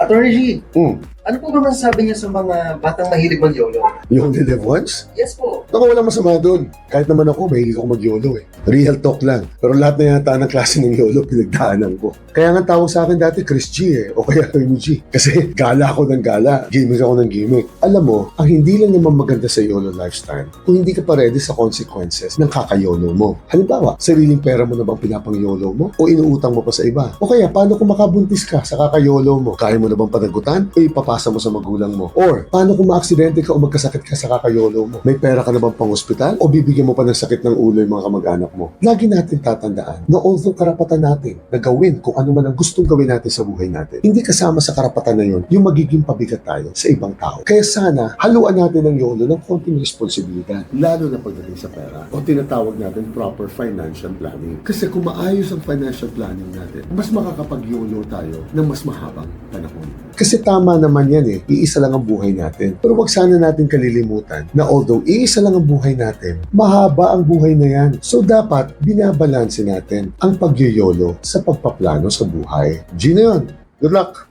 Attorney G, Hmm. ano po ba masasabi niya sa mga batang mahilig mag-YOLO? You only live once? Yes po. Naku, walang masama doon. Kahit naman ako, mahilig ako mag-YOLO eh. Real talk lang. Pero lahat na yata ng klase ng YOLO, pinagdaanan ko. Kaya nga tawag sa akin dati, Chris G eh. O kaya Remy G. Kasi gala ako ng gala. Gimmick ako ng gimmick. Alam mo, ang hindi lang naman maganda sa YOLO lifestyle, kung hindi ka pa ready sa consequences ng kaka-YOLO mo. Halimbawa, sariling pera mo na bang pinapang-YOLO mo? O inuutang mo pa sa iba? O kaya, paano kung makabuntis ka sa kaka-YOLO mo? Kaya mo na bang panagutan? O ipapasa mo sa magulang mo? Or, paano kung maaksidente ka o magkasakit ka sa kaka-YOLO mo? May pera ka na bang pang-ospital? O bibigyan mo pa ng sakit ng ulo yung mga kamag-anak mo? Lagi natin tatandaan na although karapatan natin na gawin kung ano man ang gustong gawin natin sa buhay natin, hindi kasama sa karapatan na yun yung magiging pabigat tayo sa ibang tao. Kaya sana, haluan natin ng YOLO ng konting responsibilidad, lalo na pagdating sa pera o tinatawag natin proper financial planning. Kasi kung maayos ang financial planning natin, mas makakapag-YOLO tayo ng mas mahabang panahon. Kasi tama naman yan eh, iisa lang ang buhay natin. Pero wag sana natin kalilimutan na although iisa lang ang buhay natin, mahaba ang buhay na yan. So dapat binabalanse natin ang pag-YOLO sa pagpaplano sa buhay. G na yun. Good luck!